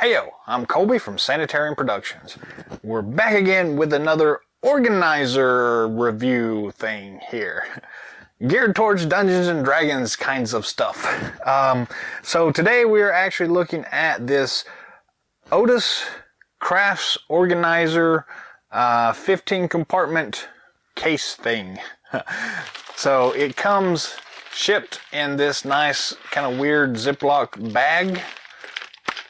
Heyo, I'm Colby from Sanitarium Productions. We're back again with another organizer review thing here. Geared towards Dungeons and Dragons kinds of stuff. So today we're actually looking at this Otis Crafts Organizer 15 compartment case thing. So it comes shipped in this nice kind of weird Ziploc bag.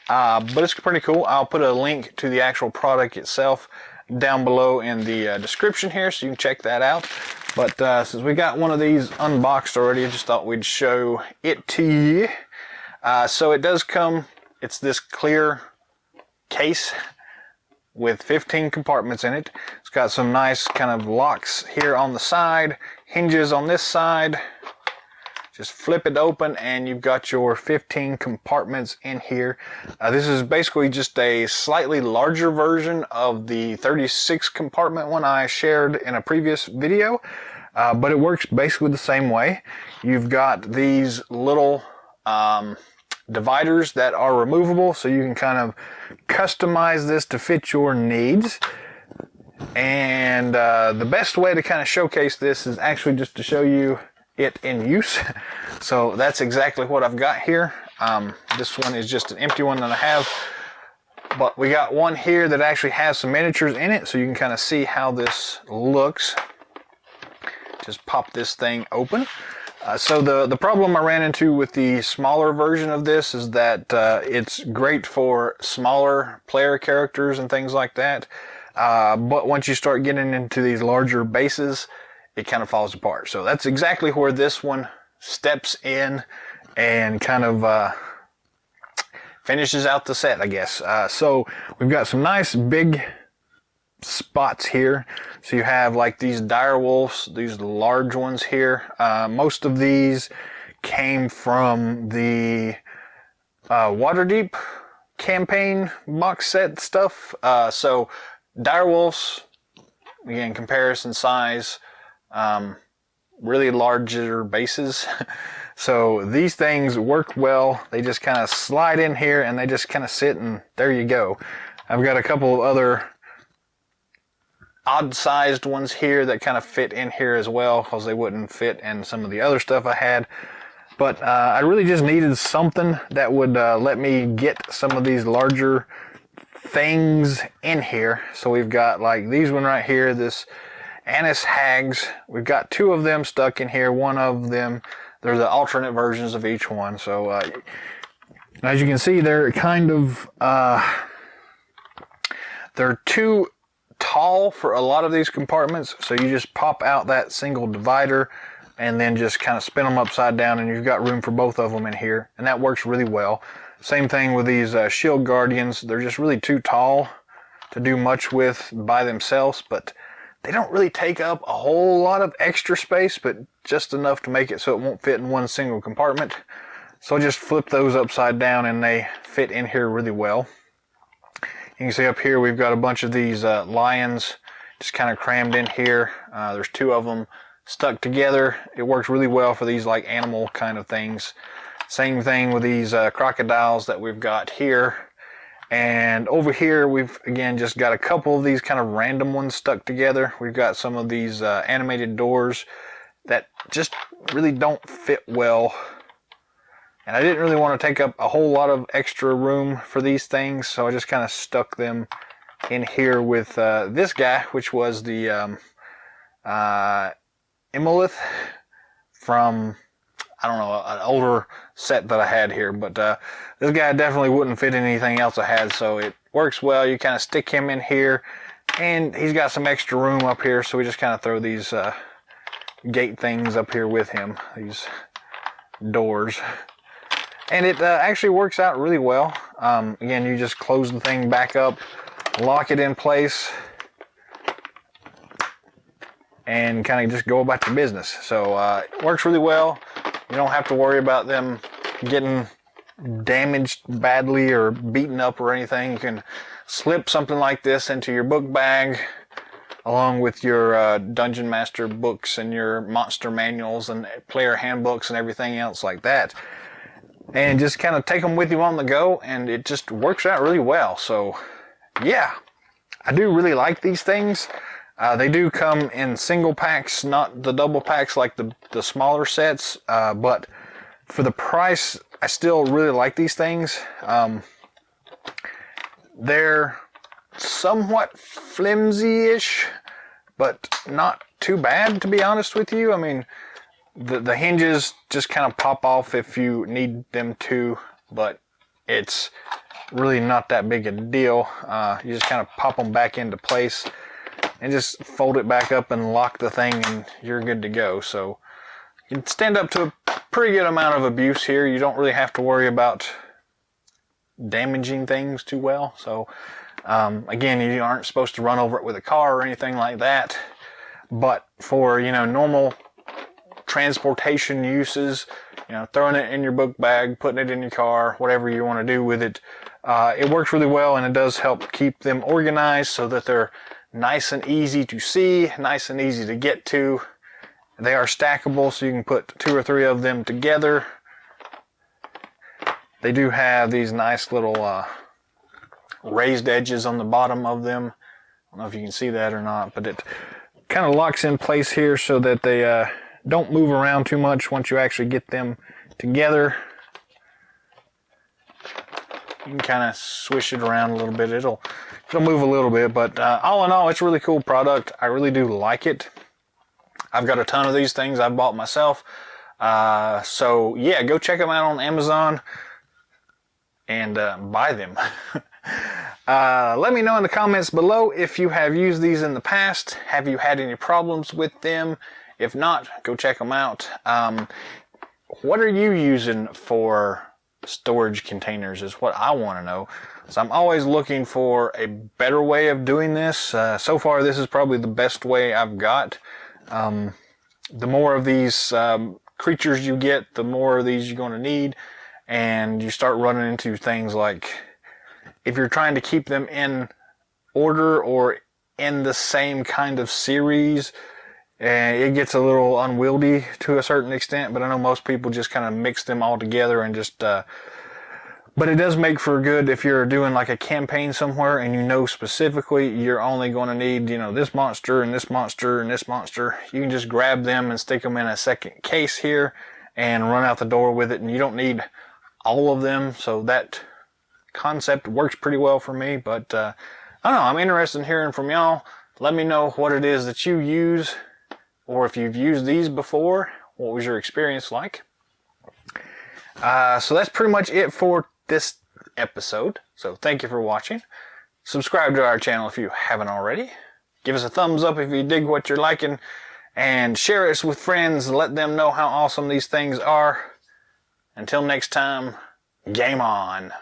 But it's pretty cool. I'll put a link to the actual product itself down below in the description here, so you can check that out. But since we got one of these unboxed already, I just thought we'd show it to you. So it does come, it's this clear case with 15 compartments in it. It's got some nice kind of locks here on the side, hinges on this side. Just flip it open and you've got your 15 compartments in here. This is basically just a slightly larger version of the 36 compartment one I shared in a previous video. But it works basically the same way. You've got these little dividers that are removable, so you can kind of customize this to fit your needs. And the best way to kind of showcase this is actually just to show you it in use. So that's exactly what I've got here. This one is just an empty one that I have, but we got one here that actually has some miniatures in it, so you can kind of see how this looks. Just pop this thing open. So the problem I ran into with the smaller version of this is that it's great for smaller player characters and things like that, but once you start getting into these larger bases, it kind of falls apart. So that's exactly where this one steps in and kind of finishes out the set, I guess. So we've got some nice big spots here. So you have like these dire wolves, these large ones here. Most of these came from the Waterdeep campaign box set stuff. So dire wolves, again, comparison size, really larger bases. So these things work well. They just kind of slide in here and they just kind of sit, and there you go. I've got a couple of other odd sized ones here that kind of fit in here as well, because they wouldn't fit in some of the other stuff I had. But I really just needed something that would let me get some of these larger things in here. So we've got like these one right here, this Annis Hags. We've got two of them stuck in here. One of them, there's the alternate versions of each one. So as you can see, they're kind of they're too tall for a lot of these compartments. So you just pop out that single divider and then just kind of spin them upside down, and you've got room for both of them in here, and that works really well. Same thing with these Shield Guardians. They're just really too tall to do much with by themselves, but they don't really take up a whole lot of extra space, but just enough to make it so it won't fit in one single compartment. So I just flip those upside down and they fit in here really well. You can see up here we've got a bunch of these lions just kind of crammed in here. There's two of them stuck together. It works really well for these like animal kind of things. Same thing with these crocodiles that we've got here. And over here, we've, again, just got a couple of these kind of random ones stuck together. We've got some of these animated doors that just really don't fit well. And I didn't really want to take up a whole lot of extra room for these things, so I just kind of stuck them in here with this guy, which was the Imolith from, I don't know, an older set that I had here, but this guy definitely wouldn't fit in anything else I had, so it works well. You kind of stick him in here, and he's got some extra room up here, so we just kind of throw these gate things up here with him, these doors. And it actually works out really well. Again, you just close the thing back up, lock it in place, and kind of just go about your business. So it works really well. You don't have to worry about them getting damaged badly or beaten up or anything. You can slip something like this into your book bag along with your Dungeon Master books and your monster manuals and player handbooks and everything else like that. and just kind of take them with you on the go, and it just works out really well. So yeah, I do really like these things. They do come in single packs, not the double packs like the smaller sets, but for the price, I still really like these things. They're somewhat flimsy-ish, but not too bad, to be honest with you. I mean, the hinges just kind of pop off if you need them to, but it's really not that big a deal. You just kind of pop them back into place and just fold it back up and lock the thing, and you're good to go. So you can stand up to a pretty good amount of abuse here. You don't really have to worry about damaging things too well. So again, you aren't supposed to run over it with a car or anything like that, but for, you know, normal transportation uses, you know, throwing it in your book bag, putting it in your car, whatever you want to do with it, it works really well, and it does help keep them organized so that they're nice and easy to see, nice and easy to get to. They are stackable, so you can put 2 or 3 of them together. They do have these nice little raised edges on the bottom of them. I don't know if you can see that or not, but it kind of locks in place here so that they don't move around too much once you actually get them together. You can kind of swish it around a little bit. It'll move a little bit, but all in all, it's a really cool product. I really do like it. I've got a ton of these things I've bought myself. So yeah, go check them out on Amazon and buy them. Let me know in the comments below if you have used these in the past. Have you had any problems with them? If not, go check them out. What are you using for storage containers is what I want to know. So I'm always looking for a better way of doing this. So far, this is probably the best way I've got. The more of these creatures you get, the more of these you're going to need. And you start running into things like, if you're trying to keep them in order or in the same kind of series, it gets a little unwieldy to a certain extent, but I know most people just kind of mix them all together and just, but it does make for good if you're doing like a campaign somewhere and you know specifically you're only going to need, you know, this monster and this monster and this monster. You can just grab them and stick them in a second case here and run out the door with it, and you don't need all of them. So that concept works pretty well for me, but I don't know, I'm interested in hearing from y'all. Let me know what it is that you use, or if you've used these before, what was your experience like? So that's pretty much it for this episode. So thank you for watching. Subscribe to our channel if you haven't already. Give us a thumbs up if you dig what you're liking, and share us with friends and let them know how awesome these things are. Until next time, game on.